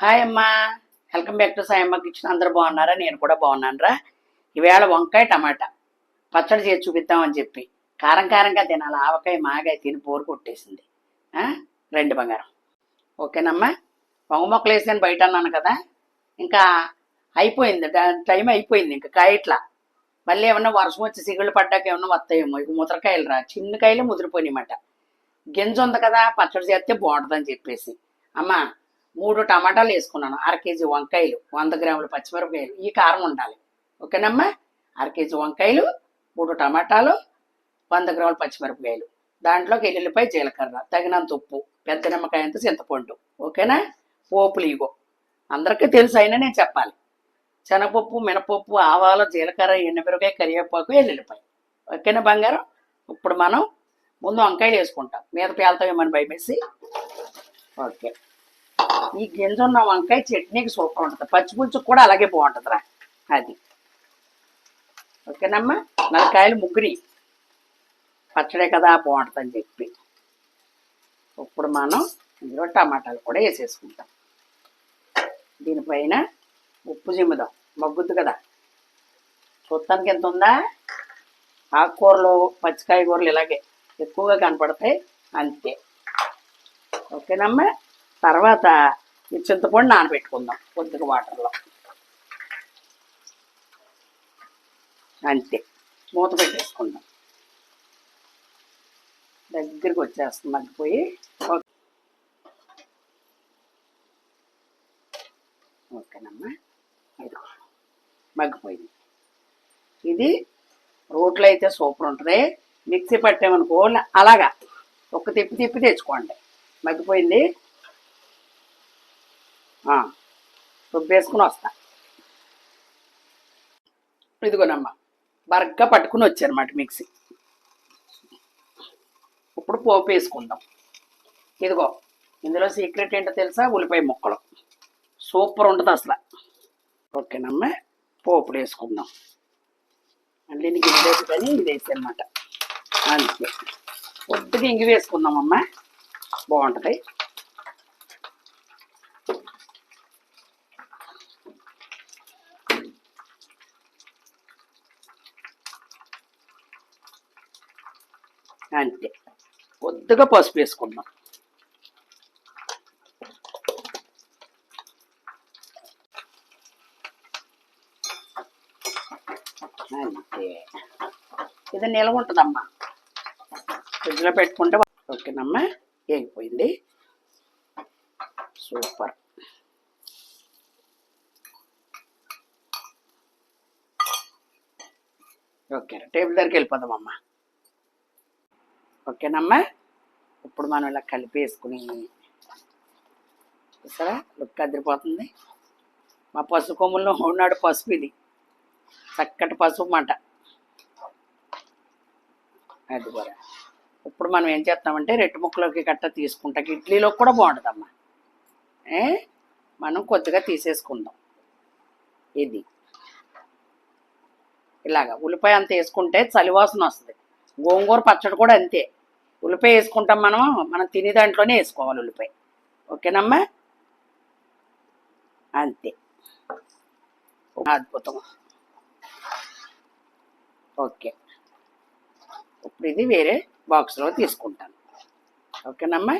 Hi అమ్మా, welcome back to Sayamma kitchen. అందరూ బాగున్నారా? నేను కూడా బాగున్నానురా. ఈవేళ వంకాయ టమాటా పచ్చడి చేసి చూపిద్దామని చెప్పి కారం కారంగా తినాలి. ఆవకాయ మాగాయ తిని పోరు కొట్టేసింది. రెండు బంగారం. ఓకేనమ్మా. వంగ మొక్కలు వేసాను బయట అన్నాను కదా, ఇంకా అయిపోయింది, టైం అయిపోయింది. ఇంకా కాయట్లా మళ్ళీ ఏమన్నా వర్షం వచ్చి సిగుళ్ళు పడ్డాక ఏమన్నా వస్తాయేమో. ఇక ముద్రకాయలు రా, చిన్న కాయలు ముదిరిపోయినమాట. గింజ ఉంది కదా, పచ్చడి చేస్తే బాగుంటుందని చెప్పేసి అమ్మా 3 టమాటాలు వేసుకున్నాను. 1/2 కేజీ వంకాయలు, 100 గ్రాముల పచ్చిమిరపకాయలు. ఈ కారం ఉండాలి. ఓకేనమ్మా. 1/2 కేజీ వంకాయలు, 3 టమాటాలు, 100 గ్రాముల పచ్చిమిరపకాయలు. దాంట్లోకి ఎల్లుల్లిపాయ, జీలకర్ర, తగినంత ఉప్పు, పెద్ద నిమ్మకాయంత చింతపండు. ఓకేనా. పోపులు ఇగో అందరికీ తెలుసు, అయినా నేను చెప్పాలి. శనగపప్పు, మినపప్పు, ఆవాలు, జీలకర్ర, ఎండుమిరపకాయ, కరివేపాకు, ఎల్లుల్లిపాయ. ఓకేనా బంగారం. ఇప్పుడు మనం ముందు వంకాయలు వేసుకుంటాం. మీద పేలుతామని భయమేసి. ఓకే. ఈ గింజ ఉన్న వంకాయ చట్నీకి సూపర్ ఉంటుంది, పచ్చిపులుచుకు కూడా అలాగే బాగుంటుందిరా అది. ఓకేనమ్మా. 4 కాయలు ముగ్గురి పచ్చడే కదా బాగుంటుందని చెప్పి ఇప్పుడు మనం ఇందులో టమాటాలు కూడా వేసేసుకుంటాం. దీనిపైన ఉప్పు చిమ్ముదాం, మగ్గుద్దు కదా. చూస్తానికి ఎంత ఉందా. ఆకుకూరలు, పచ్చికాయ కూరలు ఇలాగే ఎక్కువగా కనపడతాయి, అంతే. ఓకేనమ్మా. తర్వాత ఈ చింతపండు నానబెట్టుకుందాం కొద్దిగా వాటర్లో, అంతే. మూత పెట్టేసుకుందాం. దగ్గరికి వచ్చేస్తుంది మగ్గిపోయి. ఓకేనమ్మా. ఇది మగ్గిపోయింది. ఇది రోట్లో అయితే సూపర్ ఉంటుంది. మిక్సీ పట్టామనుకో అలాగా ఒక తిప్పి తిప్పి తెచ్చుకోండి. మగ్గిపోయింది. రుబ్బేసుకుని వస్తా. ఇదిగోనమ్మా బరగ్గా పట్టుకుని వచ్చారన్నమాట మిక్సీ. ఇప్పుడు పోపు వేసుకుందాం. ఇదిగో ఇందులో సీక్రెట్ ఏంటో తెలుసా? ఉల్లిపాయ ముక్కలు. సూపర్ ఉంటుంది అసలు. ఓకేనమ్మా. పోపుడు వేసుకుందాం. మళ్ళీ నీకు ఇది వేసి కానీ ఇది వేసి అనమాట, అంతే. కొద్దిగా ఇంగి వేసుకుందామమ్మా, బాగుంటుంది. అంతే. కొద్దిగా పసుపు వేసుకుందాం. అంతే. ఇది నిలవ ఉంటుందమ్మా, ఫ్రిడ్జ్లో పెట్టుకుంటే. ఓకేనమ్మా. వేగిపోయింది. సూపర్. ఓకే, టేబుల్ దగ్గరికి వెళ్ళిపోదామమ్మా. ఓకేనమ్మా. ఇప్పుడు మనం ఇలా కలిపేసుకుని చూసారా, లుక్ అదిరిపోతుంది. మా పసుపు కొమ్ముల్లో ఉన్నాడు పసుపు. ఇది చక్కటి పసుపు మాట అది కూడా. ఇప్పుడు మనం ఏం చేస్తామంటే రెట్టు ముక్కలోకి గట్ట తీసుకుంటాం. ఇడ్లీలోకి కూడా బాగుంటుందమ్మా. మనం కొద్దిగా తీసేసుకుందాం. ఇది ఇలాగా ఉల్లిపాయ అంత వేసుకుంటే చలివాసన వస్తుంది. గోంగూర పచ్చడి కూడా అంతే, ఉల్లిపాయ వేసుకుంటాం. మనం తినే దాంట్లోనే వేసుకోవాలి ఉల్లిపాయ. ఓకేనమ్మా. అంతే. అద్భుతం. ఓకే. ఇప్పుడు ఇది వేరే బాక్స్లో తీసుకుంటాను. ఓకేనమ్మా.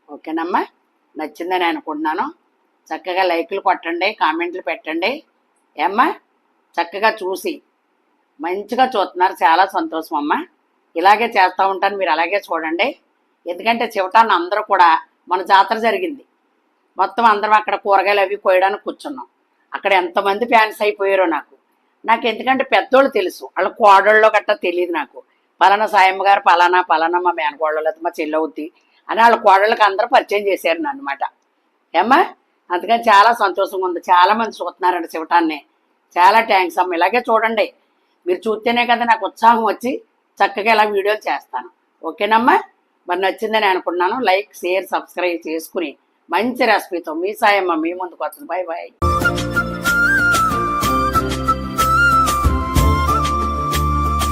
ఓకేనమ్మా. నచ్చిందని అనుకుంటున్నాను. చక్కగా లైకులు కొట్టండి, కామెంట్లు పెట్టండి. ఏమ్మా చక్కగా చూసి మంచిగా చూస్తున్నారు, చాలా సంతోషం అమ్మా. ఇలాగే చేస్తూ ఉంటాను, మీరు అలాగే చూడండి. ఎందుకంటే చివటాన్ని అందరూ కూడా మన జాతర జరిగింది, మొత్తం అందరం అక్కడ కూరగాయలు అవి కోయడానికి కూర్చున్నాం. అక్కడ ఎంతమంది ఫ్యాన్స్ అయిపోయారో నాకు ఎందుకంటే పెద్దోళ్ళు తెలుసు, వాళ్ళ కోడళ్ళలో గట్టా తెలియదు నాకు. పలానా సాయమ్మ గారు పలానా మా మేనకోడళ్ళు లేకపోతే మా చెల్లవుద్ది అని వాళ్ళ కోడళ్ళకి అందరూ పరిచయం చేశారు అన్నమాట. ఏమ్మా అందుకని చాలా సంతోషంగా ఉంది. చాలామంది చూస్తున్నారండి చివటాన్ని. చాలా థ్యాంక్స్ అమ్మ. ఇలాగే చూడండి, మీరు చూస్తేనే కదా నాకు ఉత్సాహం వచ్చి చక్కగా ఇలా వీడియోలు చేస్తాను. ఓకేనమ్మా. మరి నచ్చిందని అనుకున్నాను. లైక్, షేర్, సబ్స్క్రైబ్ చేసుకుని మంచి రెసిపీతో మీ సాయమ్మ మీ ముందుకు వస్తుంది. Bye bye.